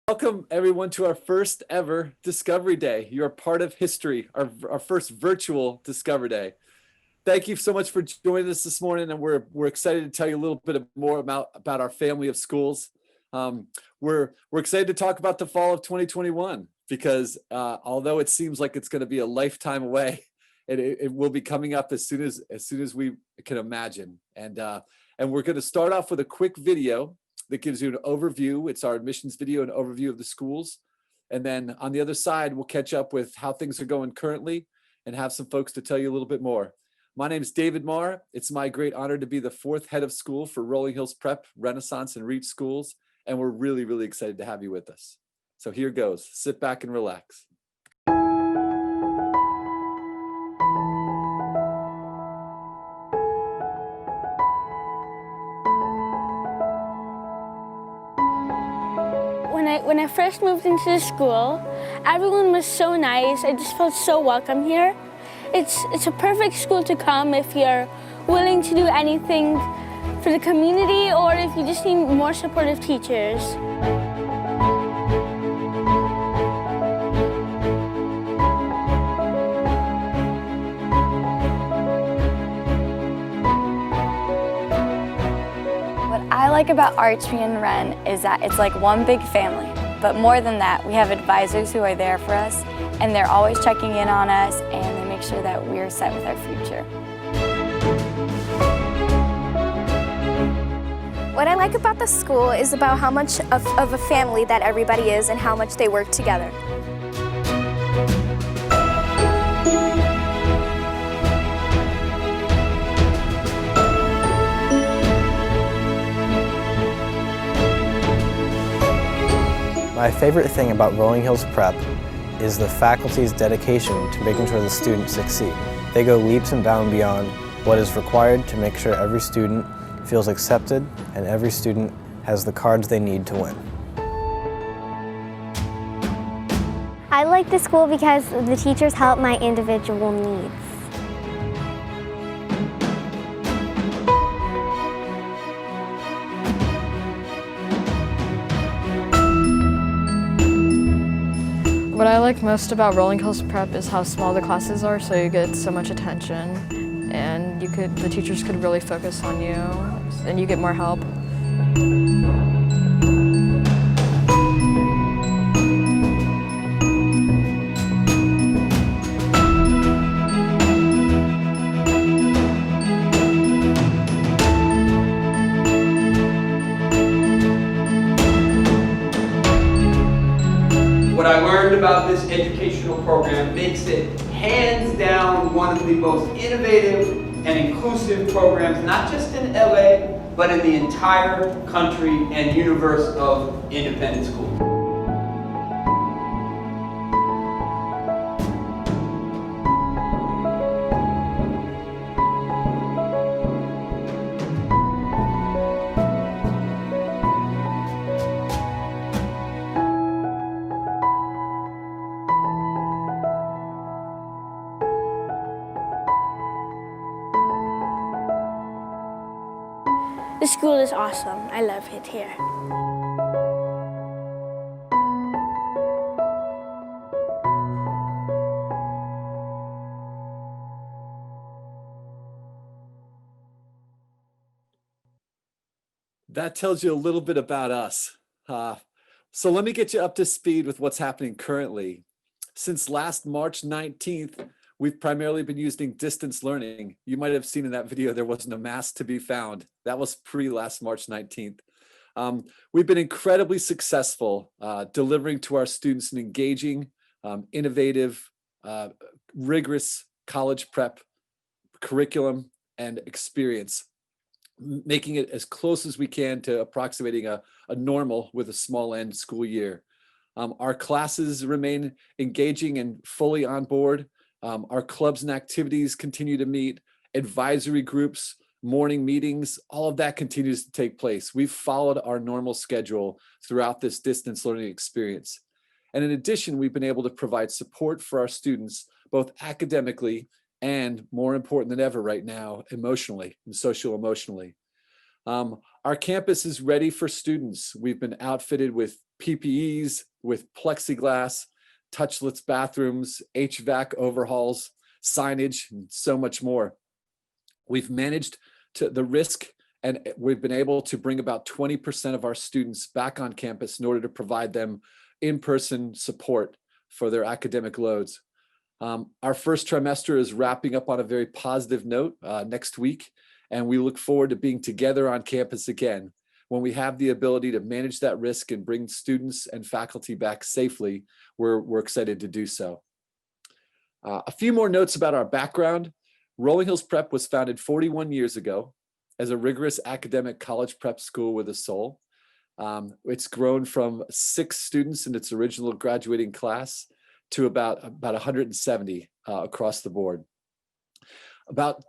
Welcome everyone to our first ever Discovery Day. You're a part of history, our first virtual Discovery Day. Thank you so much for joining us this morning, and we're excited to tell you a little bit more about our family of schools. We're excited to talk about the fall of 2021 because although it seems like it's going to be a lifetime away, it will be coming up as soon as we can imagine. And we're going to start off with a quick video that gives you an overview. It's our admissions video, an overview of the schools. And then on the other side, we'll catch up with how things are going currently and have some folks to tell you a little bit more. My name is David Maher. It's my great honor to be the fourth head of school for Rolling Hills Prep, Renaissance, and Reach schools. And we're really, really excited to have you with us. So here goes. Sit back and relax. When I first moved into the school, everyone was so nice. I just felt so welcome here. It's a perfect school to come if you're willing to do anything for the community or if you just need more supportive teachers. What I like about Archie and Ren is that it's like one big family. But more than that, we have advisors who are there for us, and they're always checking in on us, and they make sure that we're set with our future. What I like about the school is about how much of a family that everybody is and how much they work together. My favorite thing about Rolling Hills Prep is the faculty's dedication to making sure the students succeed. They go leaps and bounds beyond what is required to make sure every student feels accepted and every student has the cards they need to win. I like the school because the teachers help my individual needs. What I like most about Rolling Hills Prep is how small the classes are, so you get so much attention, and the teachers could really focus on you, and you get more help. What I learned about this educational program makes it hands down one of the most innovative and inclusive programs, not just in LA, but in the entire country and universe of independent schools. The school is awesome. I love it here. That tells you a little bit about us. So let me get you up to speed with what's happening currently. Since last March 19th, we've primarily been using distance learning. You might have seen in that video, there wasn't a mask to be found. That was pre-last March 19th. We've been incredibly successful delivering to our students an engaging, innovative, rigorous college prep curriculum and experience, making it as close as we can to approximating a normal with a small n school year. Our classes remain engaging and fully on board. Our clubs and activities continue to meet, advisory groups, morning meetings, all of that continues to take place. We've followed our normal schedule throughout this distance learning experience. And in addition, we've been able to provide support for our students, both academically and, more important than ever right now, emotionally and social-emotionally. Our campus is ready for students. We've been outfitted with PPEs with plexiglass, touchless bathrooms, HVAC overhauls, signage, and so much more. We've managed to the risk, and we've been able to bring about 20% of our students back on campus in order to provide them in-person support for their academic loads. Our first trimester is wrapping up on a very positive note next week, and we look forward to being together on campus again. When we have the ability to manage that risk and bring students and faculty back safely, we're excited to do so. A few more notes about our background. Rolling Hills Prep was founded 41 years ago as a rigorous academic college prep school with a soul. It's grown from 6 students in its original graduating class to about 170 across the board. About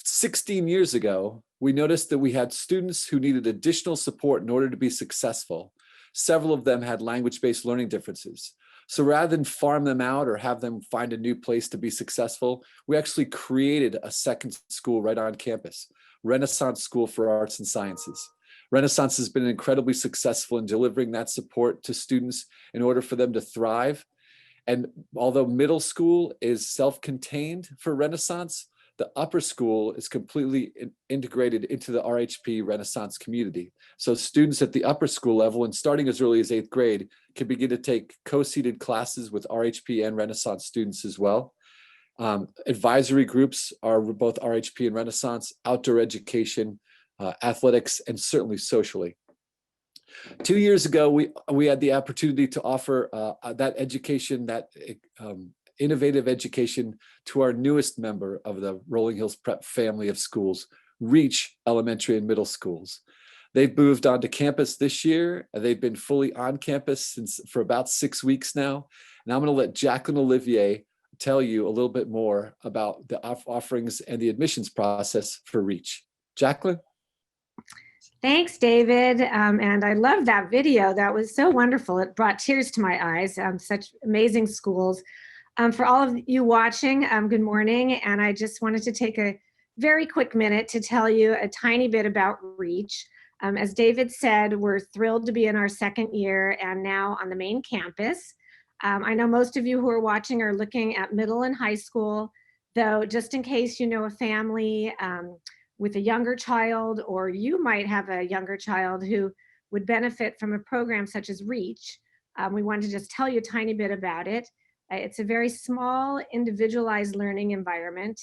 16 years ago, we noticed that we had students who needed additional support in order to be successful. Several of them had language-based learning differences. So rather than farm them out or have them find a new place to be successful, we actually created a second school right on campus, Renaissance School for Arts and Sciences. Renaissance has been incredibly successful in delivering that support to students in order for them to thrive. And although middle school is self-contained for Renaissance, the upper school is completely integrated into the RHP Renaissance community. So students at the upper school level and starting as early as 8th grade can begin to take co-seated classes with RHP and Renaissance students as well. Advisory groups are both RHP and Renaissance, outdoor education, athletics, and certainly socially. 2 years ago, we had the opportunity to offer that education, that innovative education to our newest member of the Rolling Hills Prep family of schools, Reach Elementary and Middle Schools. They've moved onto campus this year. They've been fully on campus for about 6 weeks now. And I'm going to let Jacqueline Olivier tell you a little bit more about the offerings and the admissions process for Reach. Jacqueline? Thanks, David. And I love that video. That was so wonderful. It brought tears to my eyes. Such amazing schools. For all of you watching, good morning. And I just wanted to take a very quick minute to tell you a tiny bit about Reach. As David said, we're thrilled to be in our second year and now on the main campus. I know most of you who are watching are looking at middle and high school, though just in case you know a family with a younger child, or you might have a younger child who would benefit from a program such as Reach, we wanted to just tell you a tiny bit about it. It's a very small, individualized learning environment.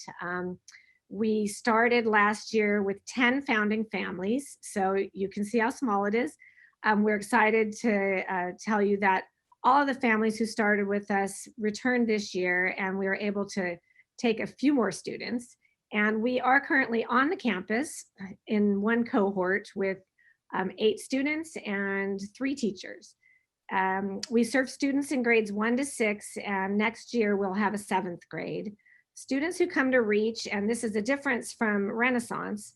We started last year with 10 founding families, so you can see how small it is. We're excited to tell you that all of the families who started with us returned this year, and we were able to take a few more students. And we are currently on the campus in one cohort with 8 students and 3 teachers. We serve students in grades 1 to 6, and next year we'll have a 7th grade. Students who come to Reach, and this is a difference from Renaissance,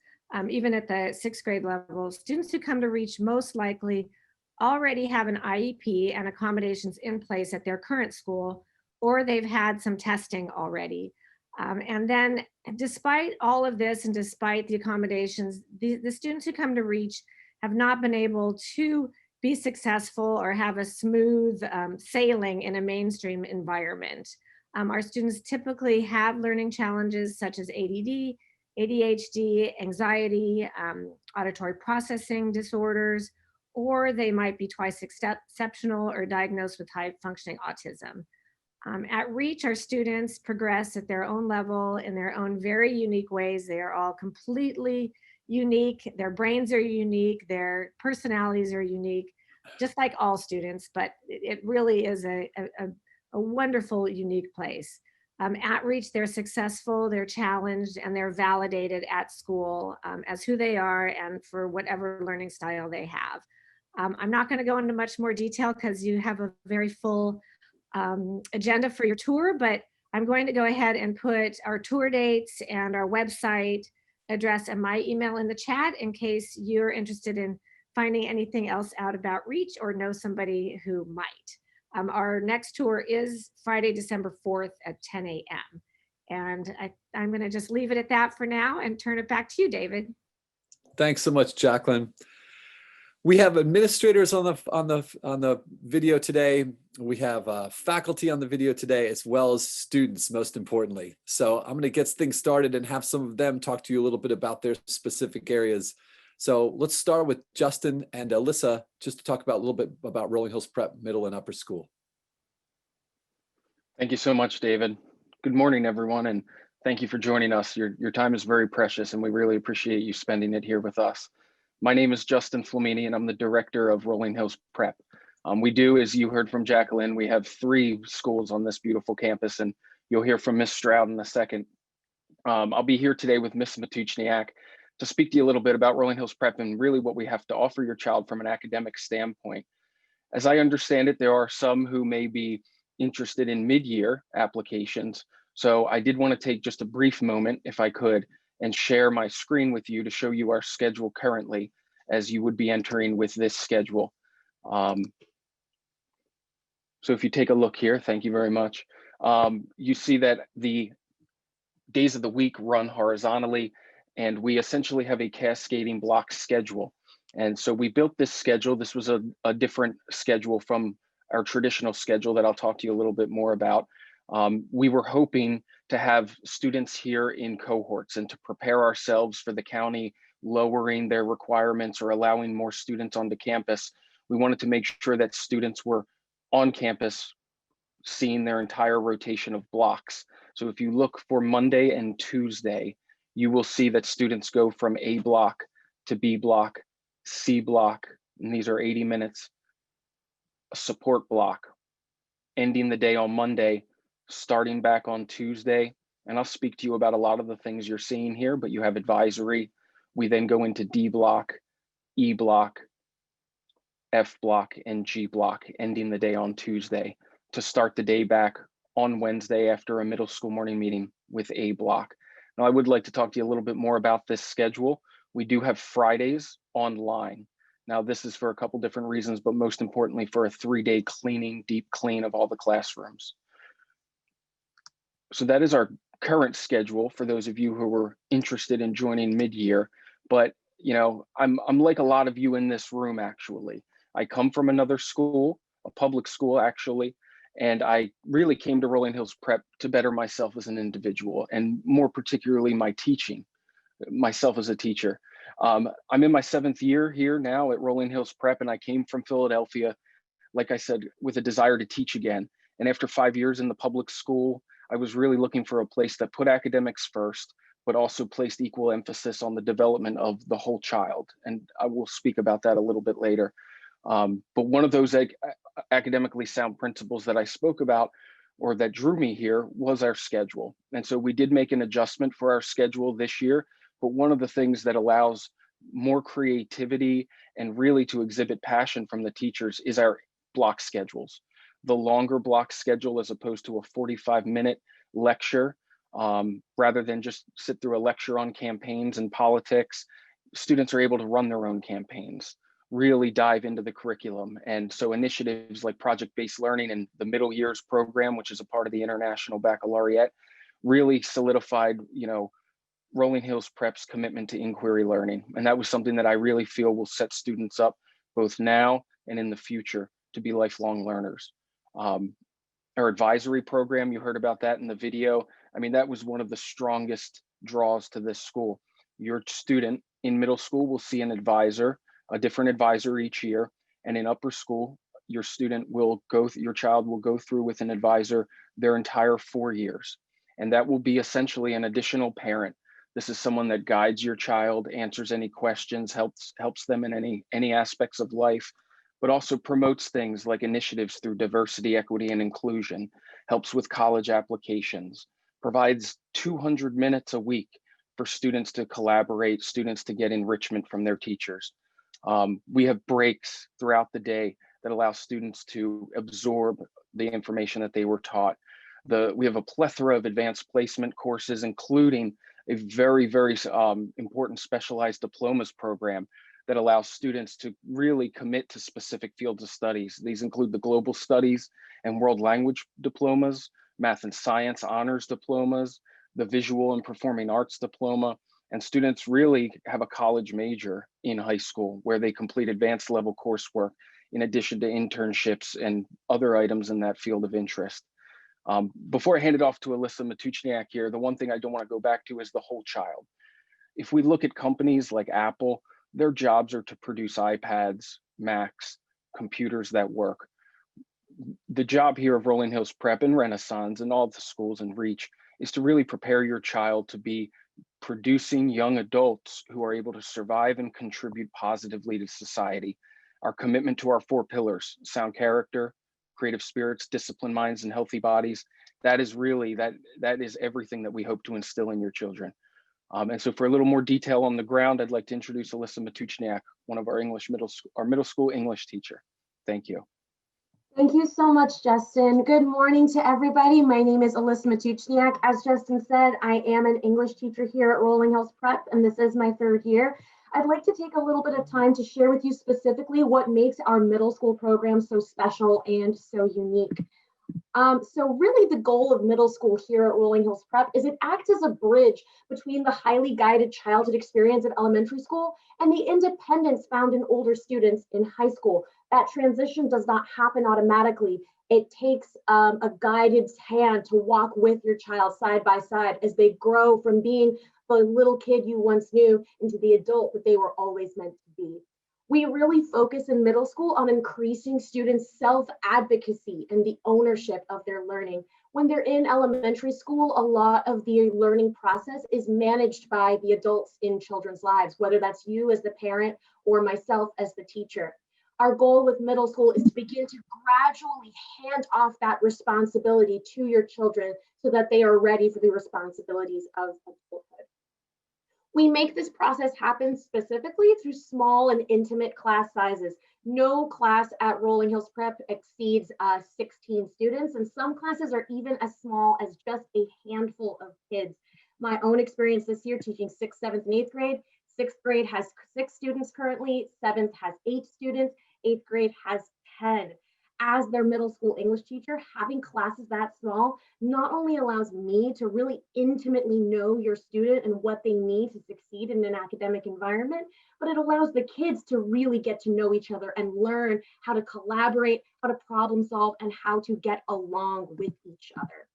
even at the 6th grade level, students who come to Reach most likely already have an IEP and accommodations in place at their current school, or they've had some testing already. And then despite all of this and despite the accommodations, the students who come to Reach have not been able to be successful or have a smooth sailing in a mainstream environment. Our students typically have learning challenges such as ADD, ADHD, anxiety, auditory processing disorders, or they might be twice exceptional or diagnosed with high functioning autism. At Reach, our students progress at their own level in their own very unique ways. They are all completely unique. Their brains are unique. Their personalities are unique, just like all students, but it really is a wonderful, unique place. At Reach, they're successful, they're challenged, and they're validated at school as who they are and for whatever learning style they have. I'm not going to go into much more detail because you have a very full agenda for your tour, but I'm going to go ahead and put our tour dates and our website address and my email in the chat in case you're interested in finding anything else out about Reach or know somebody who might. Our next tour is Friday, December 4th at 10 a.m. And I'm going to just leave it at that for now and turn it back to you, David. Thanks so much, Jacqueline. We have administrators on the video today. We have faculty on the video today, as well as students, most importantly. So I'm going to get things started and have some of them talk to you a little bit about their specific areas. So let's start with Justin and Alyssa, just to talk about a little bit about Rolling Hills Prep Middle and Upper School. Thank you so much, David. Good morning, everyone, and thank you for joining us. Your time is very precious, and we really appreciate you spending it here with us. My name is Justin Flamini, and I'm the director of Rolling Hills Prep. We do, as you heard from Jacqueline, we have 3 schools on this beautiful campus, and you'll hear from Miss Stroud in a second. I'll be here today with Miss Matuchniak to speak to you a little bit about Rolling Hills Prep and really what we have to offer your child from an academic standpoint. As I understand it, there are some who may be interested in mid-year applications. So I did want to take just a brief moment, if I could, and share my screen with you to show you our schedule currently as you would be entering with this schedule. So if you take a look here, thank you very much. You see that the days of the week run horizontally, and we essentially have a cascading block schedule. And so we built this schedule. This was a different schedule from our traditional schedule that I'll talk to you a little bit more about. We were hoping to have students here in cohorts and to prepare ourselves for the county lowering their requirements or allowing more students onto campus. We wanted to make sure that students were on campus seeing their entire rotation of blocks. So if you look for Monday and Tuesday, you will see that students go from A block to B block, C block, and these are 80 minutes, a support block, ending the day on Monday, starting back on Tuesday. And I'll speak to you about a lot of the things you're seeing here, but you have advisory. We then go into D block, E block, F block, and G block, ending the day on Tuesday to start the day back on Wednesday after a middle school morning meeting with A block. Now, I would like to talk to you a little bit more about this schedule. We do have Fridays online. Now, this is for a couple different reasons, but most importantly for a 3-day cleaning, deep clean of all the classrooms. So that is our current schedule for those of you who were interested in joining mid-year. But you know, I'm like a lot of you in this room, actually. I come from another school, a public school actually, and I really came to Rolling Hills Prep to better myself as an individual, and more particularly my teaching, myself as a teacher. I'm in my 7th year here now at Rolling Hills Prep, and I came from Philadelphia, like I said, with a desire to teach again. And after 5 years in the public school, I was really looking for a place that put academics first, but also placed equal emphasis on the development of the whole child. And I will speak about that a little bit later. But one of those academically sound principles that I spoke about, or that drew me here, was our schedule. And so we did make an adjustment for our schedule this year, but one of the things that allows more creativity and really to exhibit passion from the teachers is our block schedules. The longer block schedule, as opposed to a 45-minute lecture, rather than just sit through a lecture on campaigns and politics, students are able to run their own campaigns, really dive into the curriculum. And so initiatives like project-based learning and the middle years program, which is a part of the International Baccalaureate, really solidified, you know, Rolling Hills Prep's commitment to inquiry learning. And that was something that I really feel will set students up both now and in the future to be lifelong learners. Our advisory program, you heard about that in the video. I mean, that was one of the strongest draws to this school. Your student in middle school will see an advisor, a different advisor each year. And in upper school, your child will go through with an advisor their entire 4 years. And that will be essentially an additional parent. This is someone that guides your child, answers any questions, helps them in any aspects of life, but also promotes things like initiatives through diversity, equity, and inclusion, helps with college applications, provides 200 minutes a week for students to collaborate, students to get enrichment from their teachers. We have breaks throughout the day that allow students to absorb the information that they were taught. We have a plethora of advanced placement courses, including a very, very important specialized diplomas program that allows students to really commit to specific fields of studies. These include the global studies and world language diplomas, math and science honors diplomas, the visual and performing arts diploma, And students really have a college major in high school where they complete advanced level coursework in addition to internships and other items in that field of interest. Before I hand it off to Alyssa Matuchniak here, the one thing I don't want to go back to is the whole child. If we look at companies like Apple, their jobs are to produce iPads, Macs, computers that work. The job here of Rolling Hills Prep and Renaissance and all the schools in Reach is to really prepare your child to be producing young adults who are able to survive and contribute positively to society. Our commitment to our 4 pillars, sound character, creative spirits, disciplined minds, and healthy bodies, that is really, that is everything that we hope to instill in your children. And so for a little more detail on the ground, I'd like to introduce Alyssa Matuchniak, one of our middle school English teacher. Thank you. Thank you so much, Justin. Good morning to everybody. My name is Alyssa Matuchniak. As Justin said, I am an English teacher here at Rolling Hills Prep, and this is my 3rd year. I'd like to take a little bit of time to share with you specifically what makes our middle school program so special and so unique. So really the goal of middle school here at Rolling Hills Prep is it acts as a bridge between the highly guided childhood experience of elementary school and the independence found in older students in high school. That transition does not happen automatically. It takes a guided hand to walk with your child side by side as they grow from being the little kid you once knew into the adult that they were always meant to be. We really focus in middle school on increasing students' self-advocacy and the ownership of their learning. When they're in elementary school, a lot of the learning process is managed by the adults in children's lives, whether that's you as the parent or myself as the teacher. Our goal with middle school is to begin to gradually hand off that responsibility to your children so that they are ready for the responsibilities of adulthood. We make this process happen specifically through small and intimate class sizes. No class at Rolling Hills Prep exceeds 16 students, and some classes are even as small as just a handful of kids. My own experience this year teaching 6th, 7th, and 8th grade. 6th grade has 6 students currently, 7th has 8 students, 8th grade has 10. As their middle school English teacher, having classes that small not only allows me to really intimately know your student and what they need to succeed in an academic environment, but it allows the kids to really get to know each other and learn how to collaborate, how to problem solve, and how to get along with each other.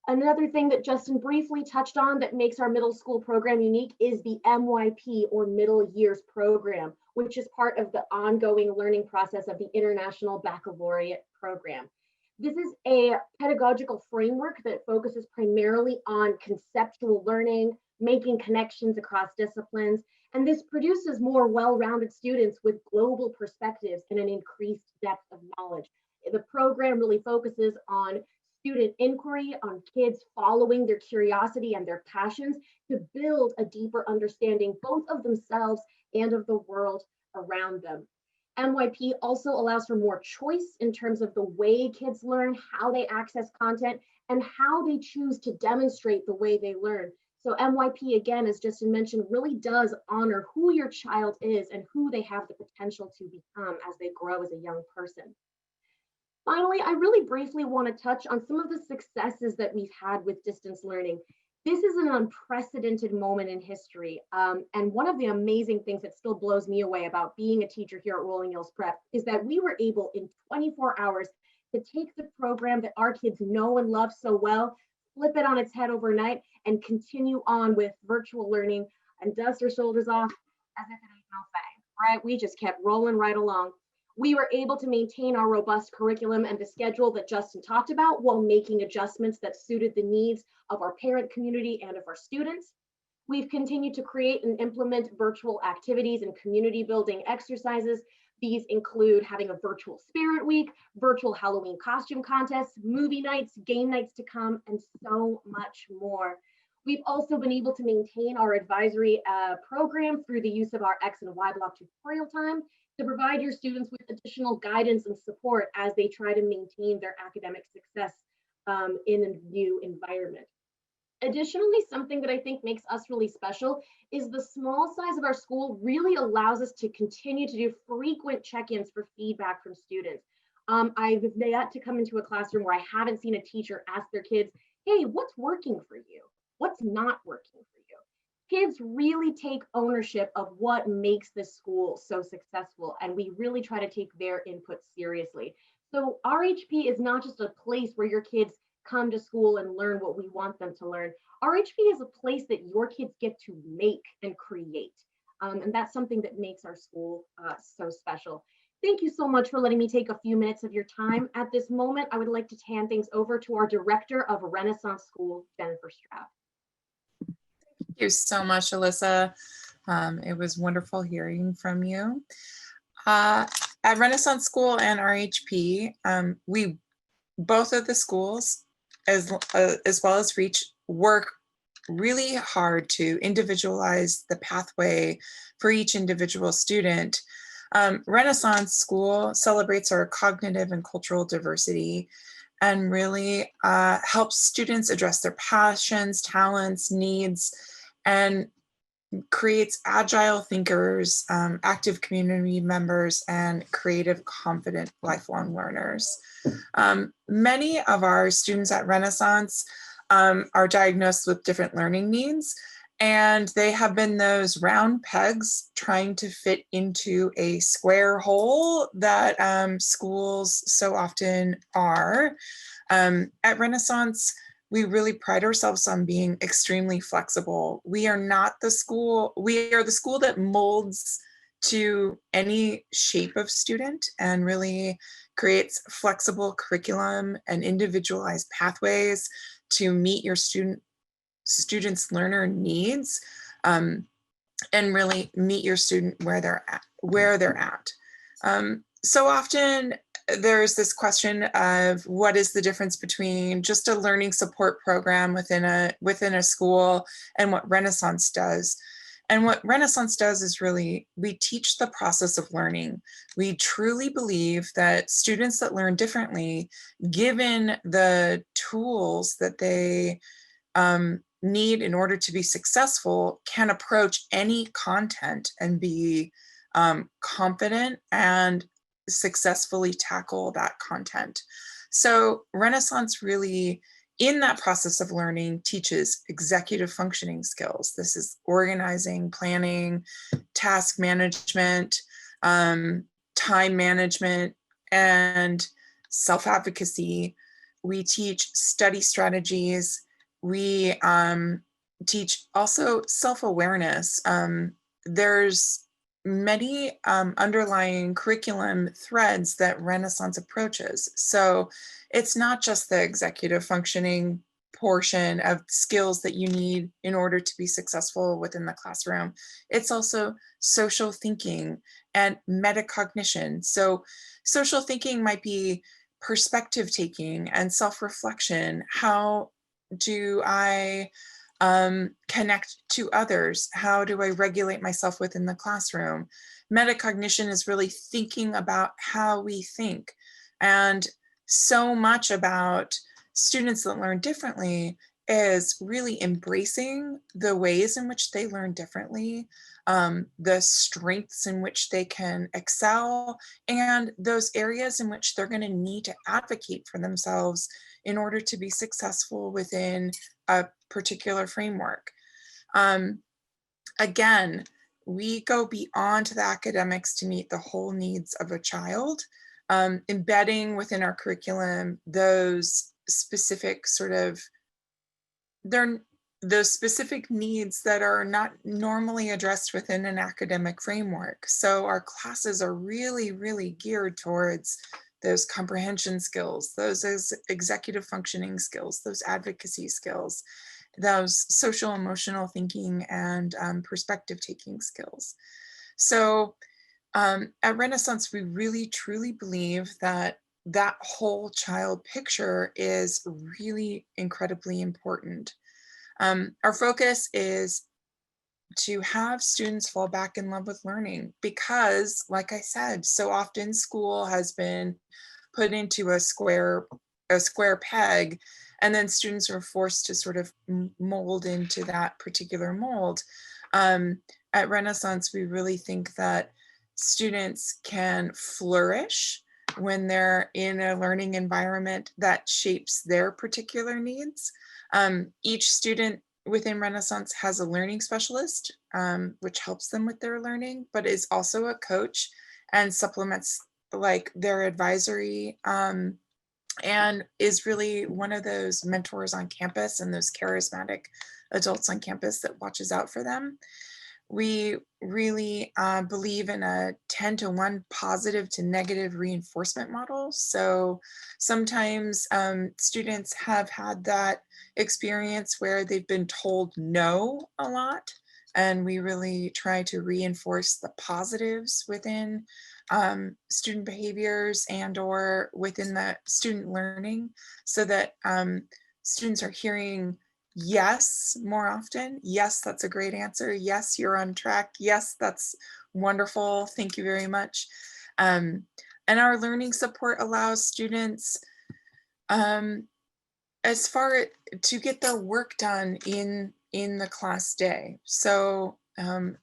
Another thing that Justin briefly touched on that makes our middle school program unique is the MYP, or Middle Years Program, which is part of the ongoing learning process of the International Baccalaureate Program. This is a pedagogical framework that focuses primarily on conceptual learning, making connections across disciplines, and this produces more well-rounded students with global perspectives and an increased depth of knowledge. The program really focuses on student inquiry, on kids following their curiosity and their passions to build a deeper understanding both of themselves and of the world around them. MYP also allows for more choice in terms of the way kids learn, how they access content, and how they choose to demonstrate the way they learn. So MYP, again, as Justin mentioned, really does honor who your child is and who they have the potential to become as they grow as a young person. Finally, I really briefly want to touch on some of the successes that we've had with distance learning. This is an unprecedented moment in history. And one of the amazing things that still blows me away about being a teacher here at Rolling Hills Prep is that we were able in 24 hours to take the program that our kids know and love so well, flip it on its head overnight, and continue on with virtual learning and dust our shoulders off as if it ain't no thing, right? We just kept rolling right along. We were able to maintain our robust curriculum and the schedule that Justin talked about while making adjustments that suited the needs of our parent community and of our students. We've continued to create and implement virtual activities and community building exercises. These include having a virtual spirit week, virtual Halloween costume contests, movie nights, game nights to come, and so much more. We've also been able to maintain our advisory program through the use of our X and Y block tutorial time to provide your students with additional guidance and support as they try to maintain their academic success in a new environment. Additionally, something that I think makes us really special is the small size of our school really allows us to continue to do frequent check-ins for feedback from students. I've yet to come into a classroom where I haven't seen a teacher ask their kids, hey, what's working for you? What's not working for you? kids really take ownership of what makes this school so successful, and we really try to take their input seriously. So RHP is not just a place where your kids come to school and learn what we want them to learn. RHP is a place that your kids get to make and create. And that's something that makes our school so special. Thank you so much for letting me take a few minutes of your time. At this moment, I would like to hand things over to our Director of Renaissance School, Jennifer Stroud. Thank you so much, Alyssa. It was wonderful hearing from you. At Renaissance School and RHP, we, both of the schools, as well as Reach, work really hard to individualize the pathway for each individual student. Renaissance School celebrates our cognitive and cultural diversity and really helps students address their passions, talents, needs, and creates agile thinkers, active community members, and creative, confident, lifelong learners. Many of our students at Renaissance are diagnosed with different learning needs, and they have been those round pegs trying to fit into a square hole that schools so often are. At Renaissance, we really pride ourselves on being extremely flexible. We are not the school, we are the school that molds to any shape of student and really creates flexible curriculum and individualized pathways to meet your students' learner needs, and really meet your student where they're at. So often there's this question of what is the difference between just a learning support program within a school and what Renaissance does. And what Renaissance does is really, we teach the process of learning. We truly believe that students that learn differently, given the tools that they need in order to be successful, can approach any content and be confident and successfully tackle that content. So Renaissance really, in that process of learning, teaches executive functioning skills. This is organizing, planning, task management, time management, and self-advocacy. We teach study strategies. We teach also self-awareness. There's many underlying curriculum threads that Renaissance approaches. So it's not just the executive functioning portion of skills that you need in order to be successful within the classroom. It's also social thinking and metacognition. So social thinking might be perspective taking and self-reflection. How do I connect to others? How do I regulate myself within the classroom? Metacognition is really thinking about how we think. And so much about students that learn differently is really embracing the ways in which they learn differently, the strengths in which they can excel, and those areas in which they're going to need to advocate for themselves in order to be successful within a particular framework. Again, we go beyond the academics to meet the whole needs of a child, embedding within our curriculum those specific those specific needs that are not normally addressed within an academic framework. So our classes are really, really geared towards those comprehension skills, those executive functioning skills, those advocacy skills, those social emotional thinking and perspective taking skills. So at Renaissance, we really truly believe that that whole child picture is really incredibly important. Our focus is to have students fall back in love with learning because, like I said, so often school has been put into a square peg, and then students are forced to sort of mold into that particular mold. At Renaissance, we really think that students can flourish when they're in a learning environment that shapes their particular needs. Each student within Renaissance has a learning specialist, which helps them with their learning, but is also a coach and supplements like their advisory, and is really one of those mentors on campus and those charismatic adults on campus that watches out for them. We really believe in a 10-to-1 positive to negative reinforcement model. So sometimes students have had that experience where they've been told no a lot, and we really try to reinforce the positives within student behaviors and or within the student learning, so that students are hearing yes more often. Yes, that's a great answer. Yes, you're on track. Yes, that's wonderful. Thank you very much. And our learning support allows students as far to get their work done in the class day. So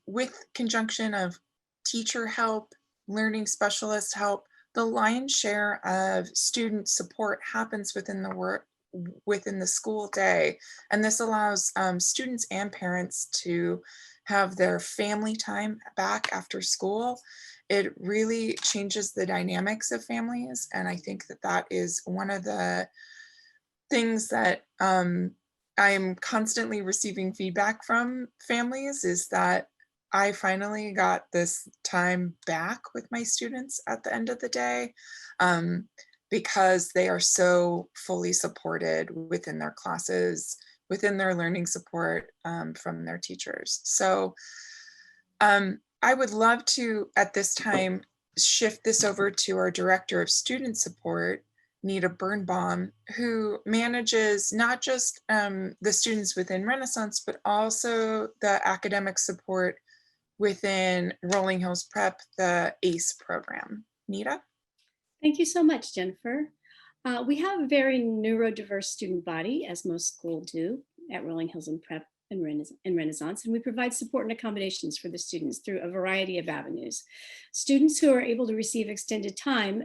with conjunction of teacher help, learning specialist help, the lion's share of student support happens within the school day. And this allows students and parents to have their family time back after school. It really changes the dynamics of families. And I think that that is one of the things that I'm constantly receiving feedback from families, is that I finally got this time back with my students at the end of the day, because they are so fully supported within their classes, within their learning support from their teachers. So I would love to, at this time, shift this over to our Director of Student Support, Nita Birnbaum, who manages not just the students within Renaissance, but also the academic support within Rolling Hills Prep, the ACE program. Nita? Thank you so much, Jennifer. We have a very neurodiverse student body, as most schools do at Rolling Hills and Prep and Renaissance, and we provide support and accommodations for the students through a variety of avenues. Students who are able to receive extended time,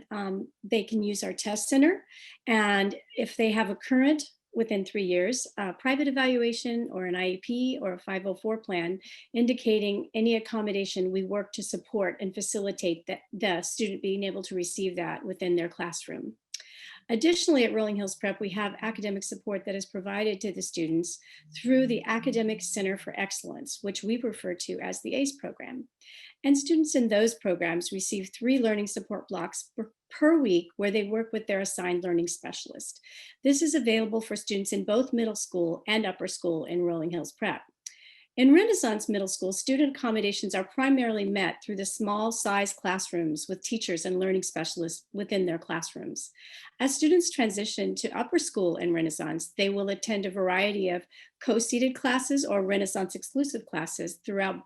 they can use our test center, and if they have a current within 3 years, private evaluation or an IEP or a 504 plan indicating any accommodation, we work to support and facilitate the student being able to receive that within their classroom. Additionally, at Rolling Hills Prep, we have academic support that is provided to the students through the Academic Center for Excellence, which we refer to as the ACE program. And students in those programs receive 3 learning support blocks per week where they work with their assigned learning specialist. This is available for students in both middle school and upper school in Rolling Hills Prep. In Renaissance Middle School, student accommodations are primarily met through the small size classrooms with teachers and learning specialists within their classrooms. As students transition to upper school in Renaissance, they will attend a variety of co-seated classes or Renaissance exclusive classes throughout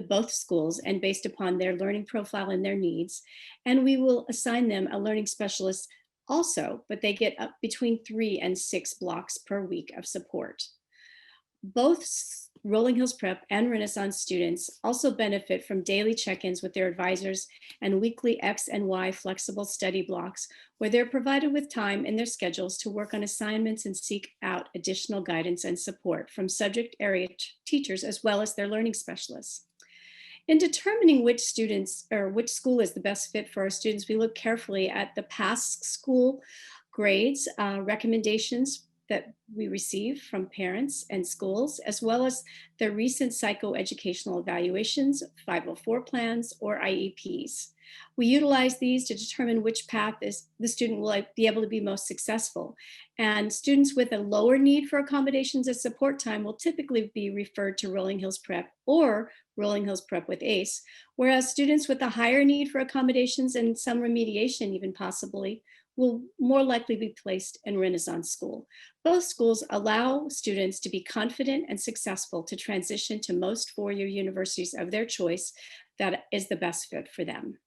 both schools and based upon their learning profile and their needs. And we will assign them a learning specialist also, but they get up between 3 and 6 blocks per week of support. Both Rolling Hills Prep and Renaissance students also benefit from daily check-ins with their advisors and weekly X and Y flexible study blocks, where they're provided with time in their schedules to work on assignments and seek out additional guidance and support from subject area teachers as well as their learning specialists. In determining which students or which school is the best fit for our students, we look carefully at the past school grades, recommendations that we receive from parents and schools, as well as the recent psychoeducational evaluations, 504 plans, or IEPs. We utilize these to determine which path the student will be able to be most successful. And students with a lower need for accommodations and support time will typically be referred to Rolling Hills Prep or Rolling Hills Prep with ACE, whereas students with a higher need for accommodations and some remediation even possibly will more likely be placed in Renaissance School. Both schools allow students to be confident and successful to transition to most four-year universities of their choice that is the best fit for them.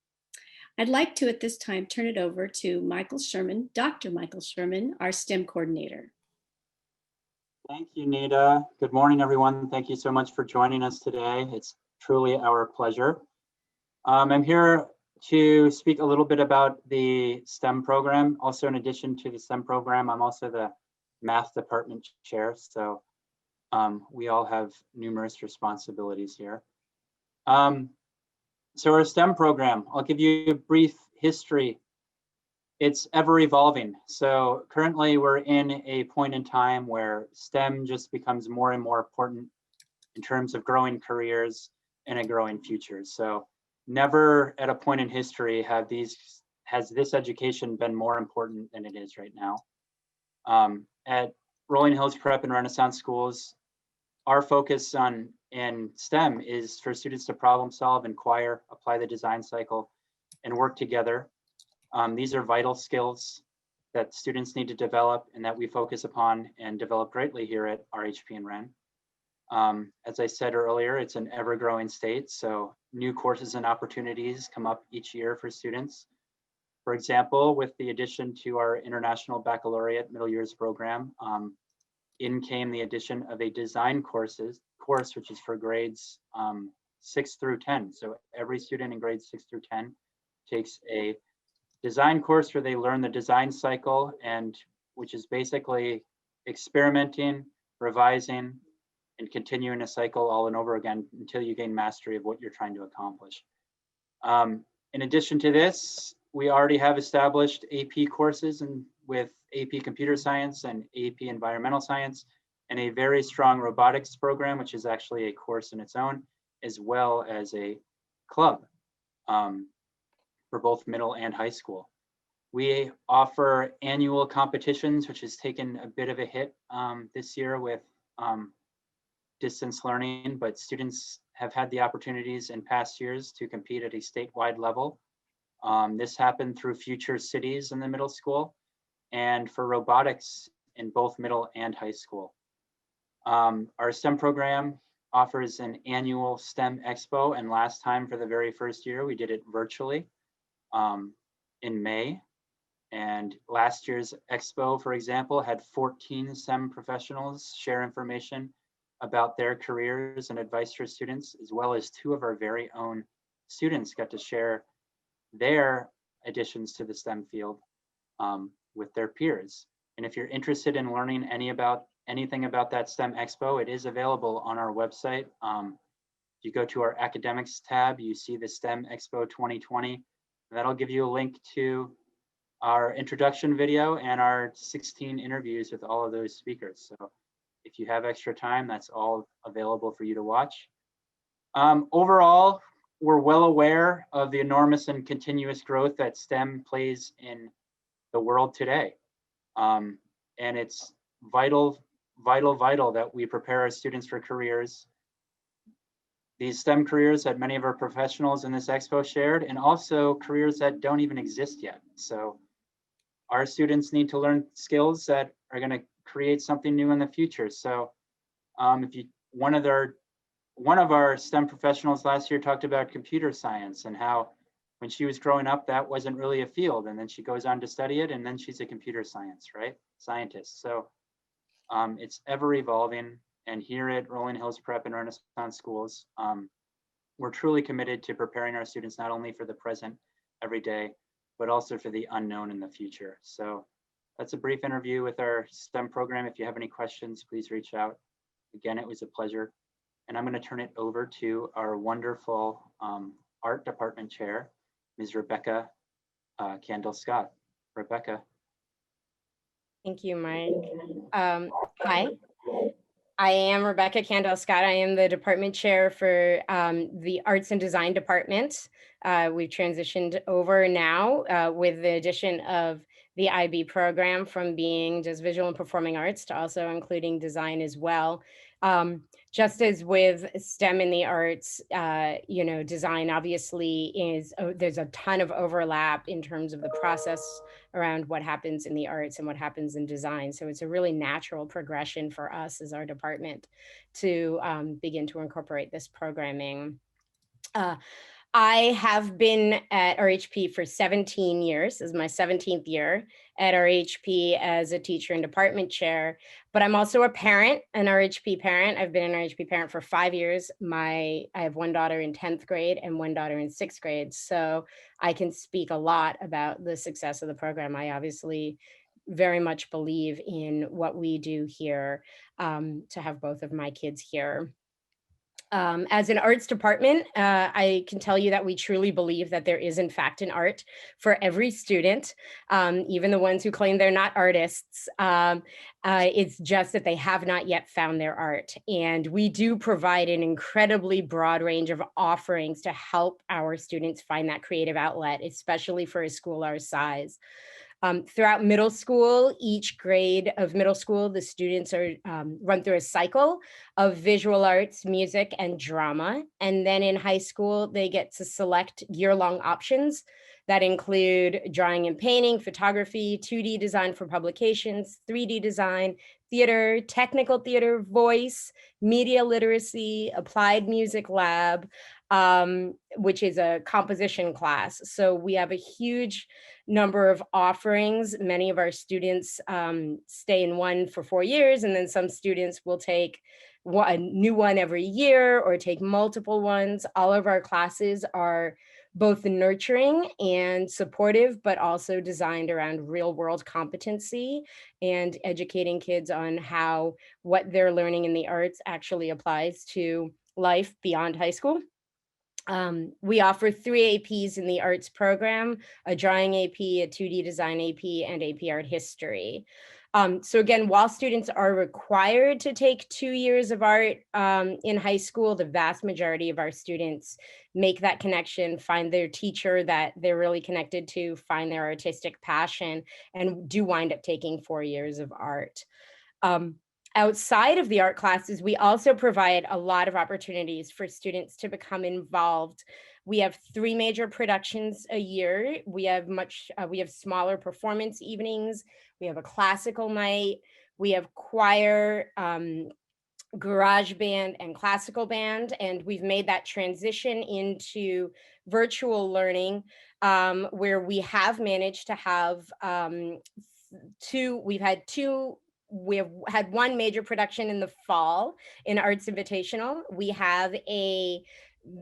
I'd like to, at this time, turn it over to Michael Sherman, Dr. Michael Sherman, our STEM coordinator. Thank you, Nita. Good morning, everyone. Thank you so much for joining us today. It's truly our pleasure. I'm here to speak a little bit about the STEM program. Also, in addition to the STEM program, I'm also the math department chair. So We all have numerous responsibilities here. So our STEM program, I'll give you a brief history. It's ever evolving. So currently we're in a point in time where STEM just becomes more and more important in terms of growing careers and a growing future. So never at a point in history has this education been more important than it is right now. At Rolling Hills Prep and Renaissance Schools, our focus in STEM is for students to problem solve, inquire, apply the design cycle, and work together. These are vital skills that students need to develop and that we focus upon and develop greatly here at RHP and Ren. As I said earlier, it's an ever-growing state, so new courses and opportunities come up each year for students. For example, with the addition to our International Baccalaureate Middle Years program, in came the addition of a design course, which is for grades 6 through 10. So every student in grades 6 through 10 takes a design course where they learn the design cycle, and which is basically experimenting, revising, and continuing a cycle all and over again until you gain mastery of what you're trying to accomplish. In addition to this, we already have established AP courses and with AP Computer Science and AP Environmental Science, and a very strong robotics program, which is actually a course in its own, as well as a club for both middle and high school. We offer annual competitions, which has taken a bit of a hit this year with distance learning, but students have had the opportunities in past years to compete at a statewide level. This happened through Future Cities in the middle school and for robotics in both middle and high school. Our STEM program offers an annual STEM Expo, and last time for the very first year, we did it virtually in May. And last year's Expo, for example, had 14 STEM professionals share information about their careers and advice for students, as well as 2 of our very own students got to share their additions to the STEM field with their peers. And if you're interested in learning anything about that STEM Expo, it is available on our website. If you go to our academics tab, you see the STEM Expo 2020. That'll give you a link to our introduction video and our 16 interviews with all of those speakers. So if you have extra time, that's all available for you to watch. Overall, we're well aware of the enormous and continuous growth that STEM plays in the world today. And it's vital that we prepare our students for careers. These STEM careers that many of our professionals in this expo shared, and also careers that don't even exist yet. So our students need to learn skills that are going to create something new in the future. So one of our STEM professionals last year talked about computer science and how when she was growing up, that wasn't really a field. And then she goes on to study it, and then she's a computer scientist. So it's ever evolving. And here at Rolling Hills Prep and Renaissance Schools, we're truly committed to preparing our students not only for the present every day, but also for the unknown in the future. So that's a brief interview with our STEM program. If you have any questions, please reach out. Again, it was a pleasure. And I'm going to turn it over to our wonderful art department chair, Ms. Rebecca Candle-Scott. Rebecca. Thank you, Mike. Hi, I am Rebecca Candle-Scott. I am the department chair for the Arts and Design Department. We've transitioned over now with the addition of the IB program from being just visual and performing arts to also including design as well. Just as with STEM in the arts, design obviously is, there's a ton of overlap in terms of the process around what happens in the arts and what happens in design. So it's a really natural progression for us as our department to begin to incorporate this programming. I have been at RHP for 17 years. This is my 17th year at RHP as a teacher and department chair, but I'm also a parent, an RHP parent. I've been an RHP parent for 5 years. I have one daughter in 10th grade and one daughter in 6th grade. So I can speak a lot about the success of the program. I obviously very much believe in what we do here, to have both of my kids here. As an arts department, I can tell you that we truly believe that there is in fact an art for every student, even the ones who claim they're not artists. It's just that they have not yet found their art. And we do provide an incredibly broad range of offerings to help our students find that creative outlet, especially for a school our size. Throughout middle school, each grade of middle school, the students are run through a cycle of visual arts, music, and drama. And then in high school, they get to select year-long options that include drawing and painting, photography, 2D design for publications, 3D design, theater, technical theater, voice, media literacy, applied music lab, which is a composition class. So we have a huge number of offerings. Many of our students stay in one for 4 years, and then some students will take a new one every year or take multiple ones. All of our classes are both nurturing and supportive, but also designed around real world competency and educating kids on how what they're learning in the arts actually applies to life beyond high school. We offer 3 APs in the arts program, a drawing AP, a 2D design AP, and AP art history. So again, while students are required to take 2 years of art in high school, the vast majority of our students make that connection, find their teacher that they're really connected to, find their artistic passion, and do wind up taking 4 years of art. Outside of the art classes, we also provide a lot of opportunities for students to become involved. We have 3 major productions a year. We have smaller performance evenings. We have a classical night. We have choir, garage band, and classical band. And we've made that transition into virtual learning, where we have managed to have we have had 1 major production in the fall in Arts Invitational. We have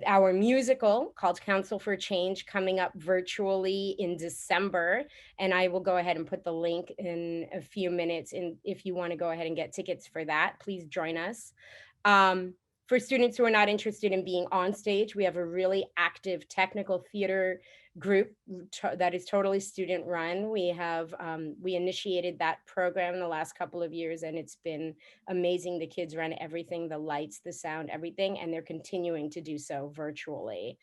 our musical called Council for Change coming up virtually in December. And I will go ahead and put the link in a few minutes. And if you want to go ahead and get tickets for that, please join us. For students who are not interested in being on stage, we have a really active technical theater group that is totally student run. We initiated that program in the last couple of years, and it's been amazing. The kids run everything, the lights, the sound, everything, and they're continuing to do so virtually.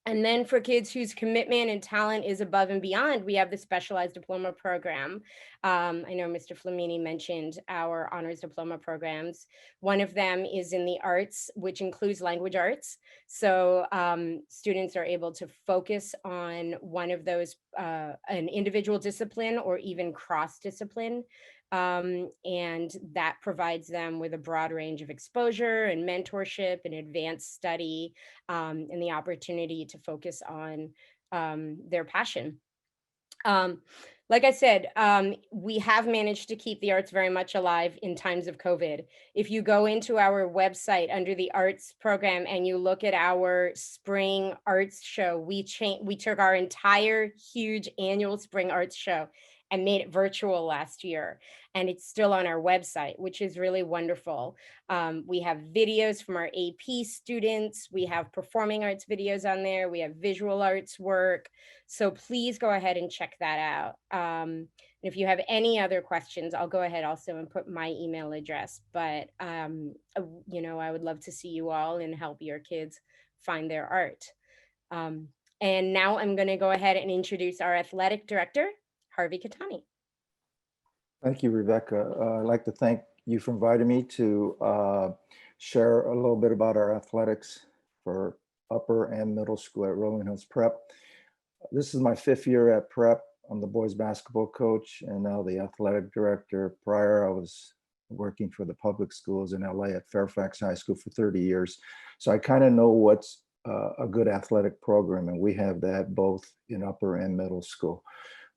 And then for kids whose commitment and talent is above and beyond, we have the specialized diploma program. I know Mr. Flamini mentioned our honors diploma programs. One of them is in the arts, which includes language arts. So students are able to focus on one of those, an individual discipline or even cross-discipline. And that provides them with a broad range of exposure and mentorship and advanced study, and the opportunity to focus on their passion. Like I said, we have managed to keep the arts very much alive in times of COVID. If you go into our website under the arts program and you look at our spring arts show, we took our entire huge annual spring arts show and made it virtual last year. And it's still on our website, which is really wonderful. We have videos from our AP students. We have performing arts videos on there. We have visual arts work. So please go ahead and check that out. If you have any other questions, I'll go ahead also and put my email address. But, you know, I would love to see you all and help your kids find their art. And now I'm going to go ahead and introduce our athletic director, Harvey Katani. Thank you, Rebecca. I'd like to thank you for inviting me to share a little bit about our athletics for upper and middle school at Rolling Hills Prep. This is my 5th year at Prep. I'm the boys basketball coach and now the athletic director. Prior, I was working for the public schools in LA at Fairfax High School for 30 years. So I kind of know what's a good athletic program, and we have that both in upper and middle school.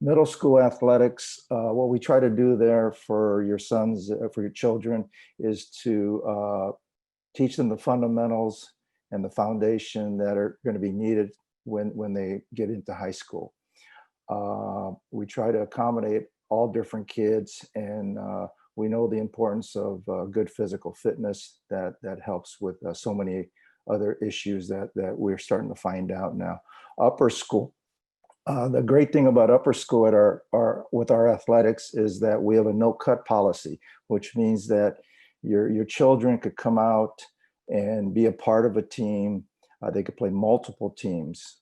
Middle school athletics, what we try to do there for your sons, for your children, is to teach them the fundamentals and the foundation that are going to be needed when they get into high school. We try to accommodate all different kids, and we know the importance of good physical fitness that helps with so many other issues that we're starting to find out now. Upper school. The great thing about upper school at with our athletics is that we have a no cut policy, which means that your children could come out and be a part of a team. They could play multiple teams.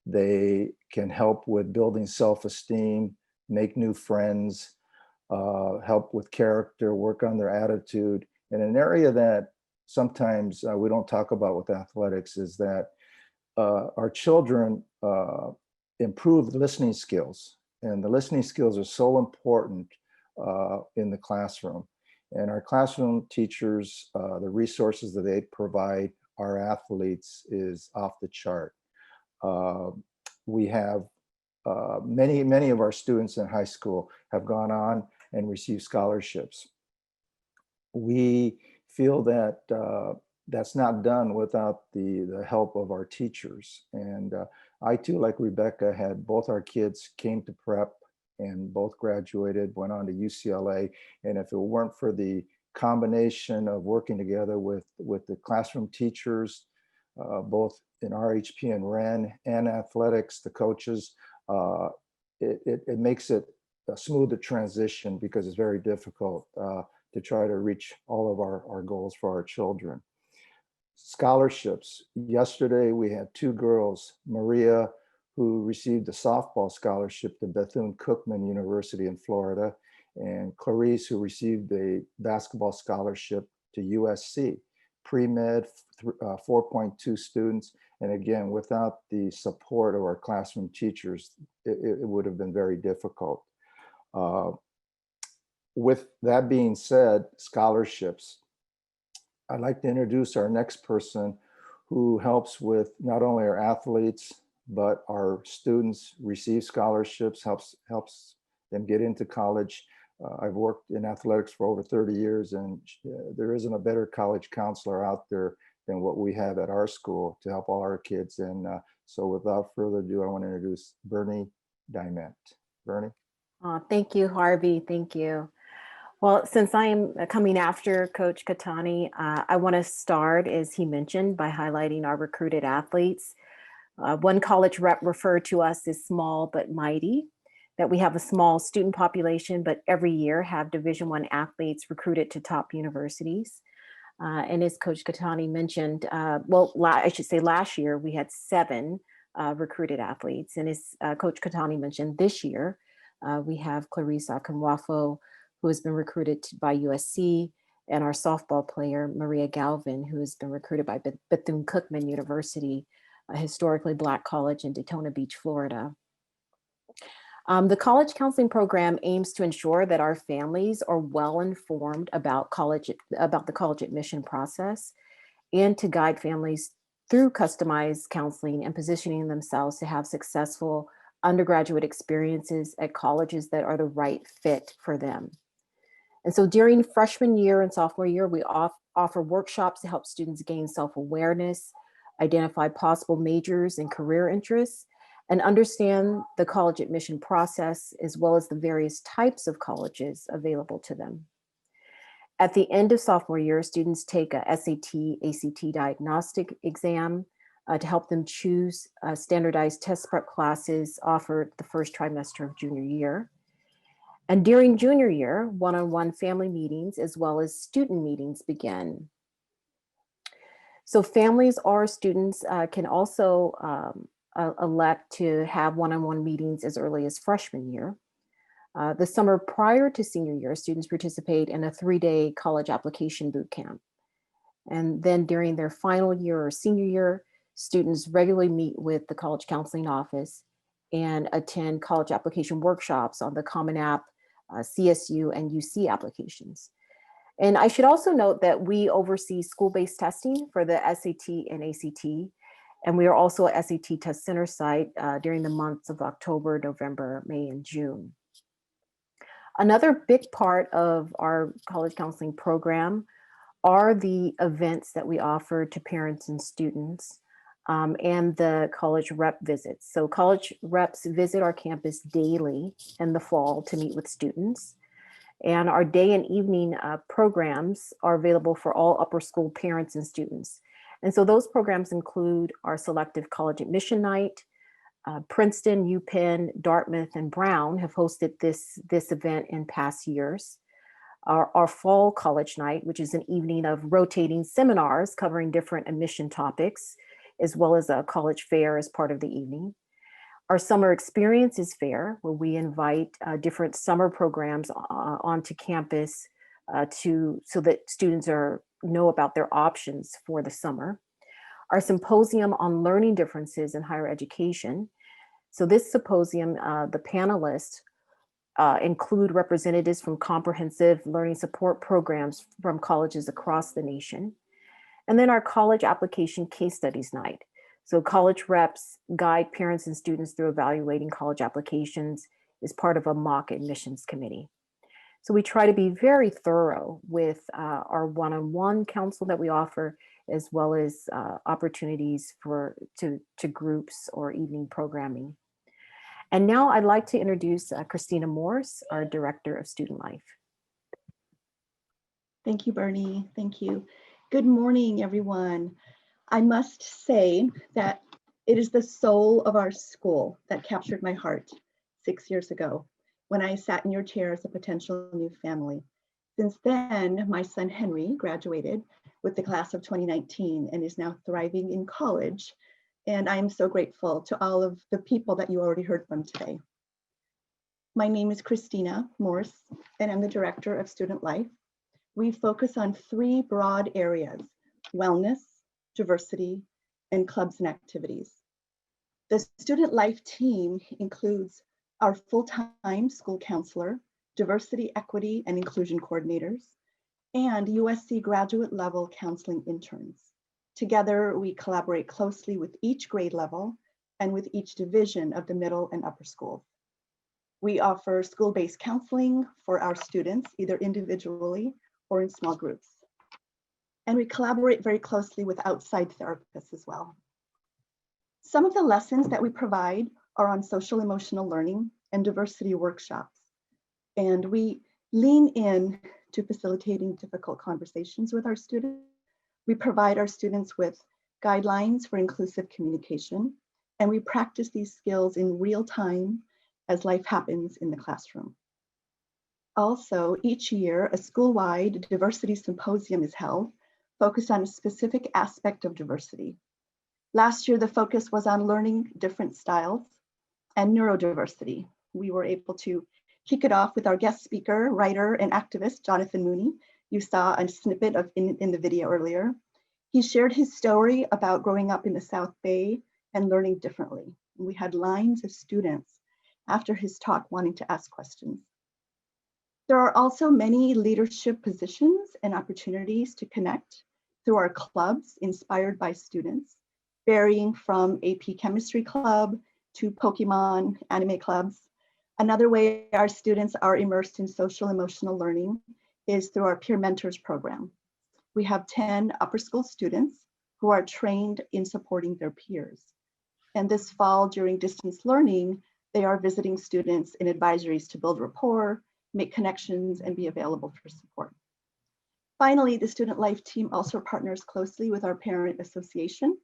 They can help with building self-esteem, make new friends, help with character, work on their attitude. And an area that sometimes we don't talk about with athletics is that our children improve listening skills. And the listening skills are so important in the classroom. And our classroom teachers, the resources that they provide our athletes is off the chart. We have many of our students in high school have gone on and received scholarships. We feel that that's not done without the help of our teachers. And I too, like Rebecca, had both our kids came to prep and both graduated, went on to UCLA. And if it weren't for the combination of working together with the classroom teachers, both in RHP and REN and athletics, the coaches, it makes it a smoother transition, because it's very difficult to try to reach all of our goals for our children. Scholarships. Yesterday, we had two girls, Maria, who received a softball scholarship to Bethune-Cookman University in Florida, and Clarice, who received a basketball scholarship to USC. Pre-med, 4.2 students. And again, without the support of our classroom teachers, it would have been very difficult. With that being said, scholarships. I'd like to introduce our next person who helps with not only our athletes, but our students receive scholarships, helps them get into college. I've worked in athletics for over 30 years, and there isn't a better college counselor out there than what we have at our school to help all our kids. And so without further ado, I want to introduce Bernie Diment. Bernie. Thank you, Harvey. Thank you. Well, since I am coming after Coach Katani, I want to start, as he mentioned, by highlighting our recruited athletes. One college rep referred to us as small but mighty, that we have a small student population, but every year have Division I athletes recruited to top universities. And as Coach Katani mentioned, I should say last year we had 7 recruited athletes. And as Coach Katani mentioned, this year we have Clarissa Akinwafo, who has been recruited by USC, and our softball player, Maria Galvin, who has been recruited by Bethune-Cookman University, a historically Black college in Daytona Beach, Florida. The college counseling program aims to ensure that our families are well informed about the college admission process, and to guide families through customized counseling and positioning themselves to have successful undergraduate experiences at colleges that are the right fit for them. And so during freshman year and sophomore year, we offer workshops to help students gain self-awareness, identify possible majors and career interests, and understand the college admission process, as well as the various types of colleges available to them. At the end of sophomore year, students take a SAT, ACT diagnostic exam to help them choose standardized test prep classes offered the first trimester of junior year. And during junior year, one-on-one family meetings as well as student meetings begin. So families or students can also elect to have one-on-one meetings as early as freshman year. The summer prior to senior year, students participate in a 3-day college application boot camp. And then during their final year or senior year, students regularly meet with the college counseling office and attend college application workshops on the Common App, CSU, and UC applications. And I should also note that we oversee school-based testing for the SAT and ACT, and we are also a SAT Test Center site during the months of October, November, May, and June. Another big part of our college counseling program are the events that we offer to parents and students. and the college rep visits. So college reps visit our campus daily in the fall to meet with students. And our day and evening programs are available for all upper school parents and students. And so those programs include our selective college admission night. Princeton, UPenn, Dartmouth, and Brown have hosted this event in past years. Our fall college night, which is an evening of rotating seminars covering different admission topics, as well as a college fair as part of the evening. Our summer experiences fair, where we invite different summer programs onto campus so that students know about their options for the summer. Our symposium on learning differences in higher education. So this symposium, the panelists include representatives from comprehensive learning support programs from colleges across the nation. And then our college application case studies night. So college reps guide parents and students through evaluating college applications as part of a mock admissions committee. So we try to be very thorough with our one-on-one counsel that we offer, as well as opportunities to groups or evening programming. And now I'd like to introduce Christina Morse, our Director of Student Life. Thank you, Bernie. Thank you. Good morning, everyone. I must say that it is the soul of our school that captured my heart 6 years ago when I sat in your chair as a potential new family. Since then, my son Henry graduated with the class of 2019 and is now thriving in college. And I'm so grateful to all of the people that you already heard from today. My name is Christina Morse, and I'm the Director of Student Life. We focus on 3 broad areas: wellness, diversity, and clubs and activities. The Student Life team includes our full-time school counselor, diversity, equity, and inclusion coordinators, and USC graduate level counseling interns. Together, we collaborate closely with each grade level and with each division of the middle and upper schools. We offer school-based counseling for our students, either individually or in small groups. And we collaborate very closely with outside therapists as well. Some of the lessons that we provide are on social emotional learning and diversity workshops. And we lean in to facilitating difficult conversations with our students. We provide our students with guidelines for inclusive communication, and we practice these skills in real time as life happens in the classroom. Also, each year, a school-wide diversity symposium is held, focused on a specific aspect of diversity. Last year, the focus was on learning different styles and neurodiversity. We were able to kick it off with our guest speaker, writer, and activist, Jonathan Mooney. You saw a snippet of in the video earlier. He shared his story about growing up in the South Bay and learning differently. We had lines of students after his talk wanting to ask questions. There are also many leadership positions and opportunities to connect through our clubs inspired by students, varying from AP Chemistry Club to Pokemon anime clubs. Another way our students are immersed in social emotional learning is through our Peer Mentors program. We have 10 upper school students who are trained in supporting their peers. And this fall, during distance learning, they are visiting students in advisories to build rapport, make connections, and be available for support. Finally, the Student Life team also partners closely with our parent association,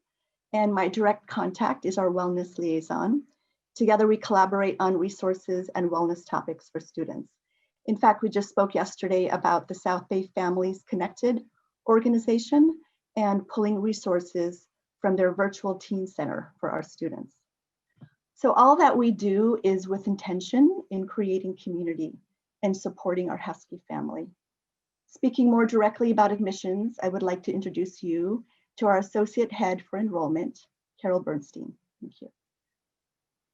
and my direct contact is our wellness liaison. Together, we collaborate on resources and wellness topics for students. In fact, we just spoke yesterday about the South Bay Families Connected organization and pulling resources from their virtual teen center for our students. So all that we do is with intention in creating community and supporting our Husky family. Speaking more directly about admissions, I would like to introduce you to our Associate Head for Enrollment, Carol Bernstein. Thank you.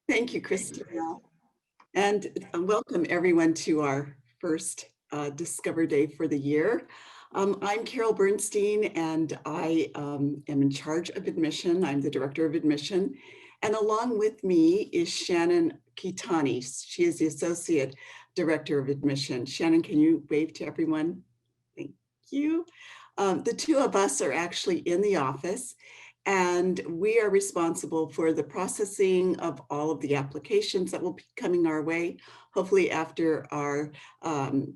Thank you, Christina. And welcome everyone to our first Discover Day for the year. I'm Carol Bernstein, and I am in charge of admission. I'm the Director of Admission. And along with me is Shannon Katani. She is the Associate Director of Admission. Shannon, can you wave to everyone? Thank you. The two of us are actually in the office, And we are responsible for the processing of all of the applications that will be coming our way. Hopefully after our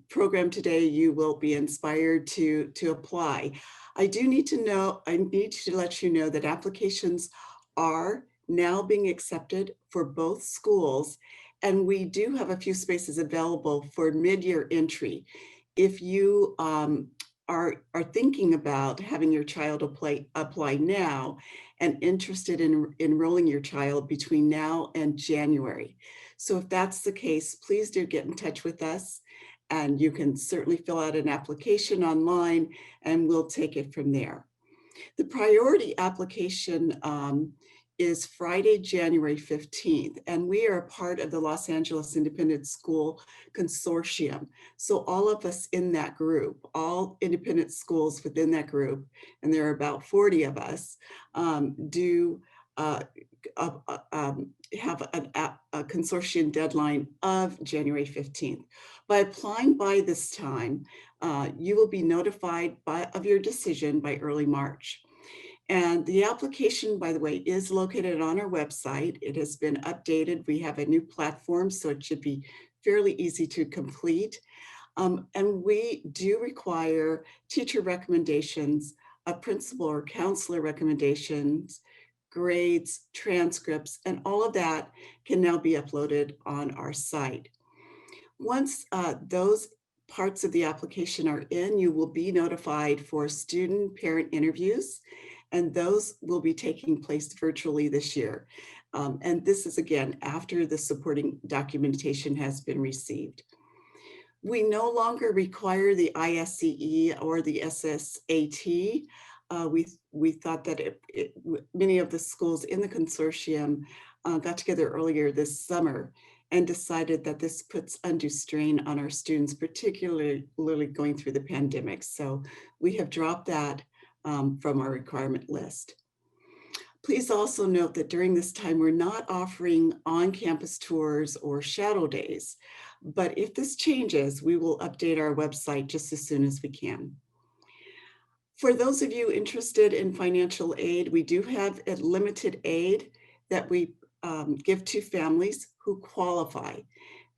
program today, you will be inspired to apply. I need to let you know that applications are now being accepted for both schools, and we do have a few spaces available for mid-year entry. If you are thinking about having your child apply now and interested in enrolling your child between now and January. So if that's the case, please do get in touch with us, and you can certainly fill out an application online and we'll take it from there. The priority application is Friday, January 15th, and we are a part of the Los Angeles Independent School Consortium. So all of us in that group, all independent schools within that group, and there are about 40 of us, have a consortium deadline of January 15th. By applying by this time, you will be notified of your decision by early March. And the application, by the way, is located on our website. It has been updated. We have a new platform, so it should be fairly easy to complete. And we do require teacher recommendations, a principal or counselor recommendations, grades, transcripts, and all of that can now be uploaded on our site. Once those parts of the application are in, you will be notified for student-parent interviews, and those will be taking place virtually this year. And this is, again, after the supporting documentation has been received. We no longer require the ISCE or the SSAT. We thought that many of the schools in the consortium got together earlier this summer and decided that this puts undue strain on our students, particularly going through the pandemic. So we have dropped that from our requirement list. Please also note that during this time, we're not offering on-campus tours or shadow days, but if this changes, we will update our website just as soon as we can. For those of you interested in financial aid, we do have a limited aid that we give to families who qualify.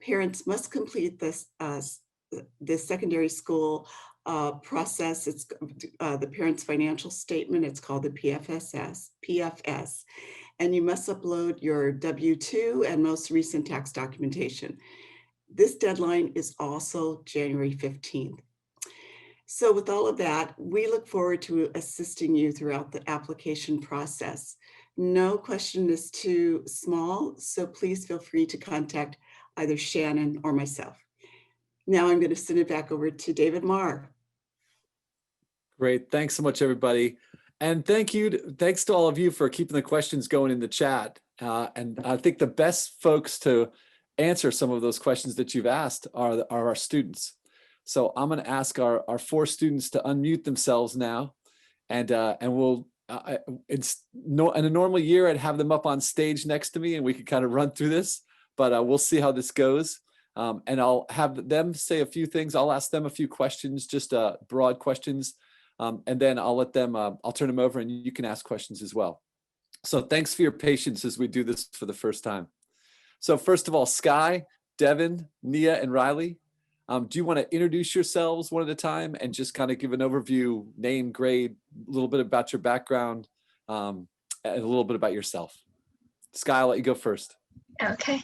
Parents must complete this secondary school process. It's the parent's financial statement. It's called the PFS, and you must upload your W-2 and most recent tax documentation. This deadline is also January 15th. So with all of that, we look forward to assisting you throughout the application process. No question is too small, so please feel free to contact either Shannon or myself. Now I'm going to send it back over to David Maher. Great. Thanks so much, everybody. And thanks to all of you for keeping the questions going in the chat. And I think the best folks to answer some of those questions that you've asked are our students. So I'm going to ask our 4 students to unmute themselves now. And we'll, in a normal year, I'd have them up on stage next to me and we could kind of run through this, but we'll see how this goes. And I'll have them say a few things. I'll ask them a few questions, just broad questions. And then I'll let them, I'll turn them over and you can ask questions as well. So thanks for your patience as we do this for the first time. So first of all, Sky, Devin, Nia, and Riley, do you want to introduce yourselves one at a time and just kind of give an overview, name, grade, a little bit about your background, and a little bit about yourself? Sky, I'll let you go first. Okay.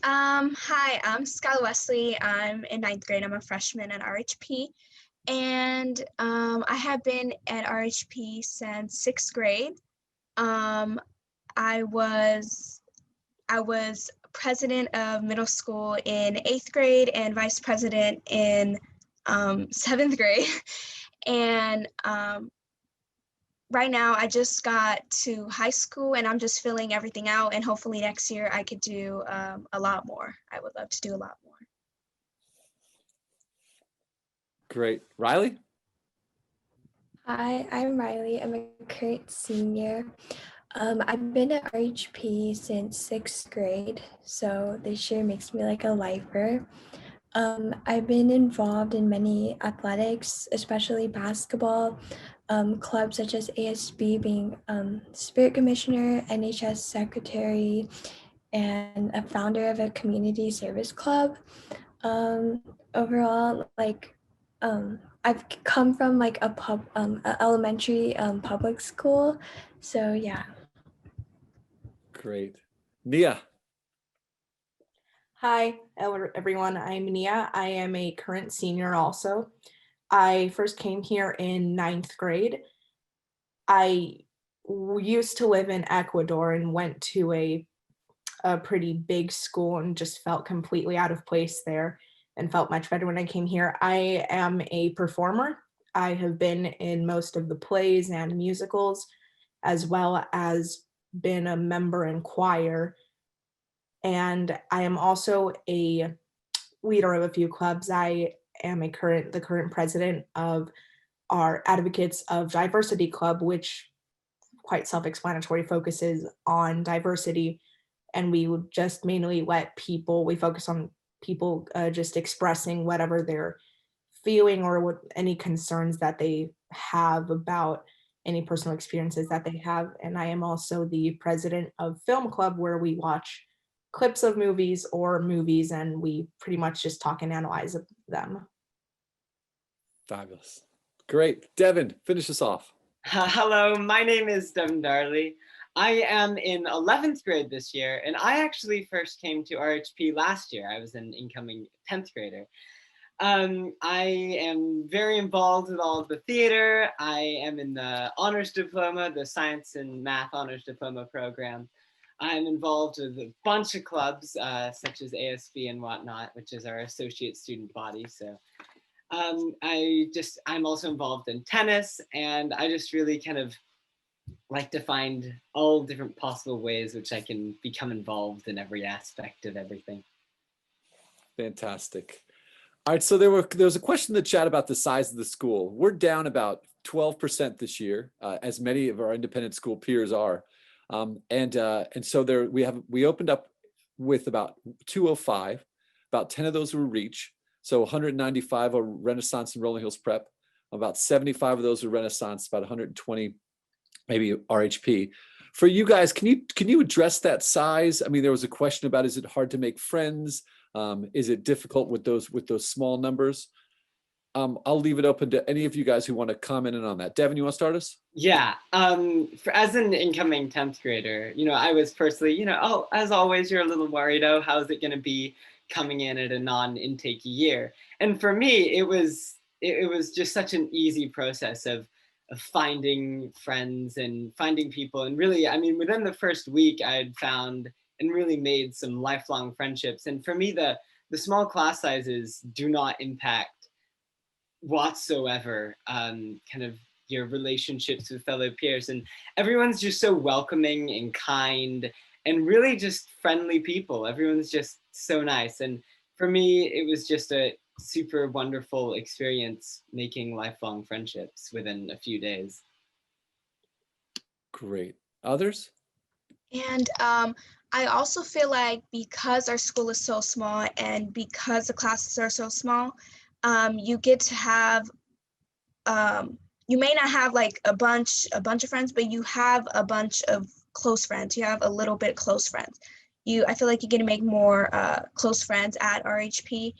Hi, I'm Sky Wesley. I'm in 9th grade. I'm a freshman at RHP. And I have been at RHP since 6th grade. I was president of middle school in 8th grade and vice president in 7th grade. And right now I just got to high school and I'm just filling everything out, and hopefully next year I could do a lot more. I would love to do a lot more. Great. Riley? Hi, I'm Riley. I'm a current senior. I've been at RHP since 6th grade, so this year makes me like a lifer. I've been involved in many athletics, especially basketball, clubs such as ASB being Spirit Commissioner, NHS Secretary, and a founder of a community service club. Overall, like I've come from like a elementary public school, so yeah. Great. Nia. Hi, everyone. I'm Nia. I am a current senior also. I first came here in 9th grade. I used to live in Ecuador and went to a pretty big school and just felt completely out of place there and felt much better when I came here. I am a performer. I have been in most of the plays and musicals, as well as been a member in choir. And I am also a leader of a few clubs. I am the current president of our Advocates of Diversity Club, which quite self-explanatory focuses on diversity. And we would just mainly we focus on people just expressing whatever they're feeling or what any concerns that they have about any personal experiences that they have. And I am also the president of Film Club, where we watch clips of movies and we pretty much just talk and analyze them. Fabulous. Great. Devin, finish us off. Hello, my name is Devin Darley. I am in 11th grade this year, and I actually first came to RHP last year. I was an incoming 10th grader. I am very involved with all of the theater. I am in the honors diploma, the science and math honors diploma program. I'm involved with a bunch of clubs, such as ASB and whatnot, which is our associate student body. So I'm also involved in tennis, and I just really kind of like to find all different possible ways which I can become involved in every aspect of everything. Fantastic. All right, so there was a question in the chat about the size of the school. We're down about 12% this year, as many of our independent school peers are. And so we opened up with about 205, about 10 of those were Reach. So 195 are Renaissance and Rolling Hills Prep, about 75 of those are Renaissance, about 120 maybe RHP. For you guys, can you address that size? I mean, there was a question about, is it hard to make friends? Is it difficult with those small numbers? I'll leave it open to any of you guys who want to comment in on that. Devin, you want to start us? Yeah, as an incoming 10th grader, I was personally, oh, as always, you're a little worried, oh, how's it going to be coming in at a non-intake year? And for me, it was just such an easy process of finding friends and finding people. And really, I mean, within the first week, I had found and really made some lifelong friendships. And for me, the small class sizes do not impact whatsoever kind of your relationships with fellow peers. And everyone's just so welcoming and kind and really just friendly people. Everyone's just so nice. And for me, it was just a super wonderful experience making lifelong friendships within a few days. Great. Others? And I also feel like because our school is so small and because the classes are so small, you get to have, you may not have like a bunch of friends, but you have a bunch of close friends. You have a little bit close friends. I feel like you get to make more close friends at RHP,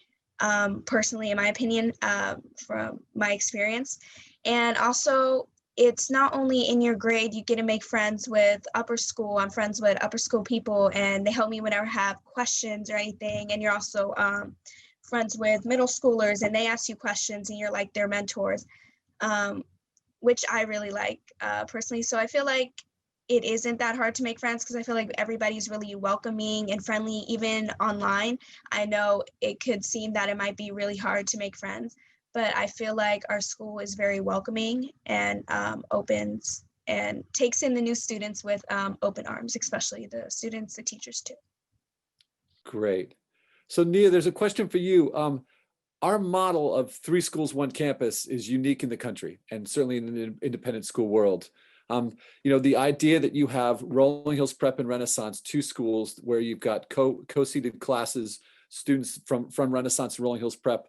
personally, in my opinion, from my experience. And also, it's not only in your grade, you get to make friends with upper school. I'm friends with upper school people, and they help me whenever I have questions or anything. And you're also friends with middle schoolers, and they ask you questions, and you're like their mentors, which I really like personally. So I feel like it isn't that hard to make friends because I feel like everybody's really welcoming and friendly, even online. I know it could seem that it might be really hard to make friends, but I feel like our school is very welcoming and opens and takes in the new students with open arms, especially the students, the teachers too. Great. So Nia, there's a question for you. Our model of 3 schools, 1 campus is unique in the country and certainly in the independent school world. The idea that you have Rolling Hills Prep and Renaissance, 2 schools where you've got co-seated classes, students from Renaissance and Rolling Hills Prep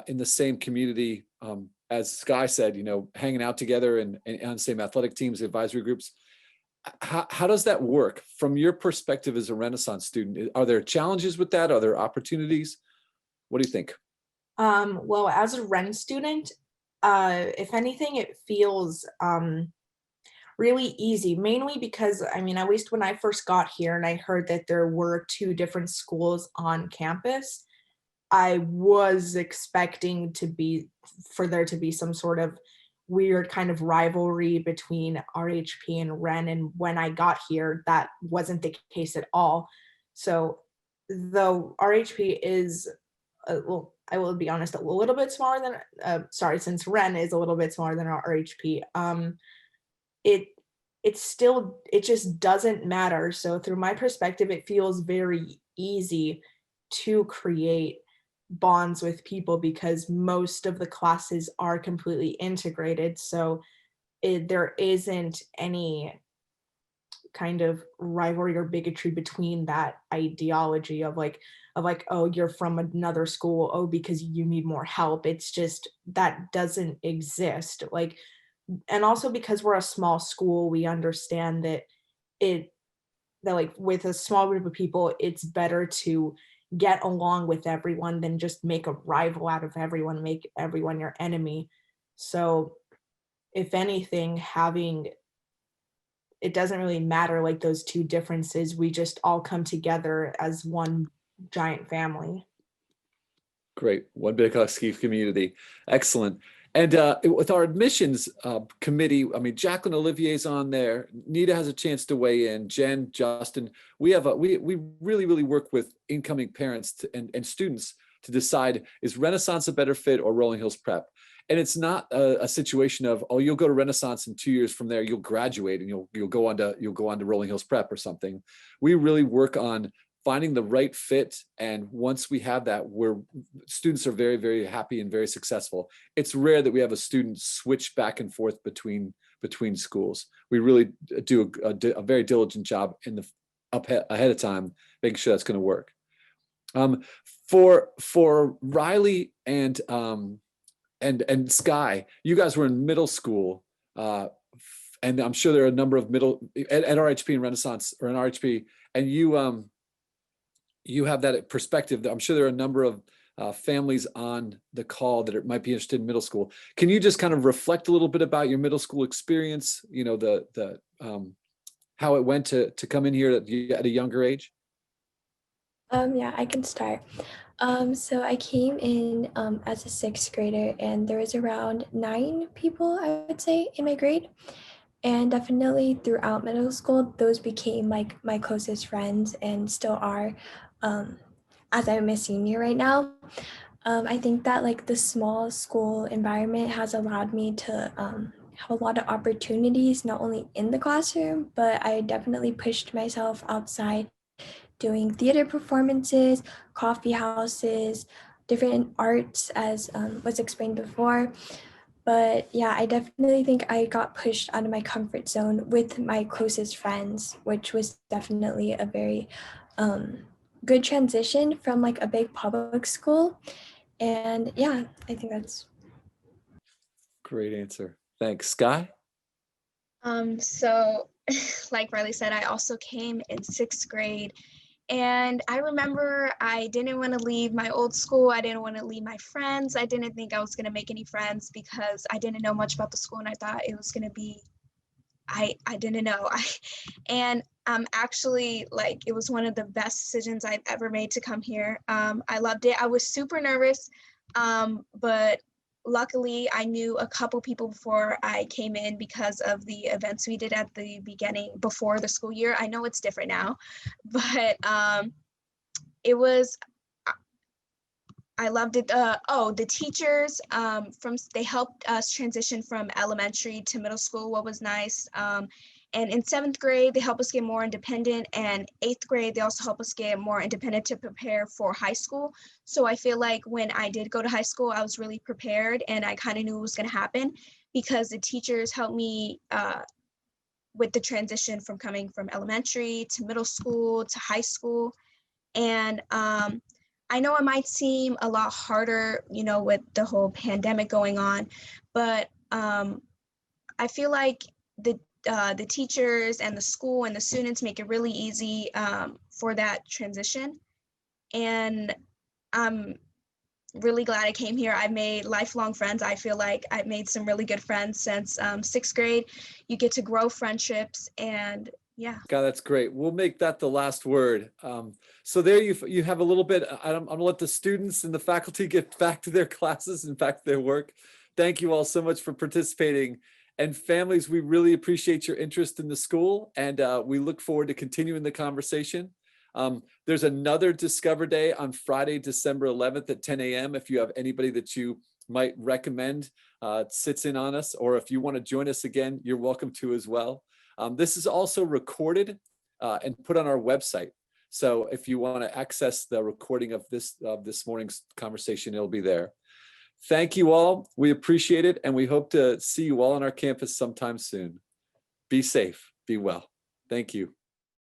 in the same community as Sky said, hanging out together and on the same athletic teams, advisory groups. How does that work from your perspective as a Renaissance student? Are there challenges with that? Are there opportunities? What do you think? Well, as a Ren student, if anything, it feels really easy, mainly because, I mean, at least when I first got here and I heard that there were 2 different schools on campus, I was expecting for there to be some sort of weird kind of rivalry between RHP and Ren. And when I got here, that wasn't the case at all. So though RHP is, well, I will be honest, a little bit smaller than, since Ren is a little bit smaller than our RHP, it just doesn't matter. So through my perspective, it feels very easy to create bonds with people because most of the classes are completely integrated. So there isn't any kind of rivalry or bigotry between that ideology of like, oh, you're from another school, oh, because you need more help. It's just, that doesn't exist. Like, and also because we're a small school, we understand that like with a small group of people, it's better to get along with everyone than just make a rival out of everyone, make everyone your enemy. So if anything, it doesn't really matter, like those 2 differences, we just all come together as one giant family. Great. One big Husky community. Excellent. And with our admissions committee, I mean, Jacqueline Olivier's on there. Nita has a chance to weigh in. Jen, Justin, we really work with incoming parents and students to decide, is Renaissance a better fit or Rolling Hills Prep? And it's not a situation of, oh, you'll go to Renaissance and 2 years from there you'll graduate and you'll go on to Rolling Hills Prep or something. We really work on finding the right fit, and once we have that, students are very, very happy and very successful. It's rare that we have a student switch back and forth between schools. We really do a very diligent job ahead of time, making sure that's going to work. For Riley and Sky, you guys were in middle school, and I'm sure there are a number of at RHP and Renaissance, or in RHP, and you have that perspective. I'm sure there are a number of families on the call that might be interested in middle school. Can you just kind of reflect a little bit about your middle school experience? How it went to come in here at a younger age? Yeah, I can start. So I came in as a 6th grader, and there was around 9 people, I would say, in my grade. And definitely throughout middle school, those became like my closest friends and still are, as I'm a senior right now. I think that like the small school environment has allowed me to have a lot of opportunities, not only in the classroom, but I definitely pushed myself outside doing theater performances, coffee houses, different arts, as was explained before. But yeah, I definitely think I got pushed out of my comfort zone with my closest friends, which was definitely a very good transition from like a big public school. And yeah, I think that's great answer. Thanks. Sky? So like Riley said, I also came in 6th grade. And I remember I didn't want to leave my old school. I didn't want to leave my friends. I didn't think I was going to make any friends because I didn't know much about the school, and I thought it was going to be, I didn't know. And actually, like, it was one of the best decisions I've ever made to come here. I loved it. I was super nervous, but luckily I knew a couple people before I came in because of the events we did at the beginning before the school year. I know it's different now, but it was, I loved it. The teachers they helped us transition from elementary to middle school, what was nice. And in 7th grade, they help us get more independent, and 8th grade, they also help us get more independent to prepare for high school. So I feel like when I did go to high school, I was really prepared, and I kind of knew what was going to happen because the teachers helped me with the transition from coming from elementary to middle school to high school. And I know it might seem a lot harder, you know, with the whole pandemic going on, but I feel like the teachers and the school and the students make it really easy for that transition. And I'm really glad I came here. I made lifelong friends. I feel like I've made some really good friends since 6th grade. You get to grow friendships, and yeah. God, that's great. We'll make that the last word. So there you have a little bit. I'm gonna let the students and the faculty get back to their classes and back to their work. Thank you all so much for participating. And families, we really appreciate your interest in the school, and we look forward to continuing the conversation. There's another Discover Day on Friday, December 11th at 10 a.m. If you have anybody that you might recommend sits in on us, or if you want to join us again, you're welcome to as well. This is also recorded and put on our website. So if you want to access the recording of this morning's conversation, it'll be there. Thank you all. We appreciate it, and we hope to see you all on our campus sometime soon. Be safe, be well. Thank you.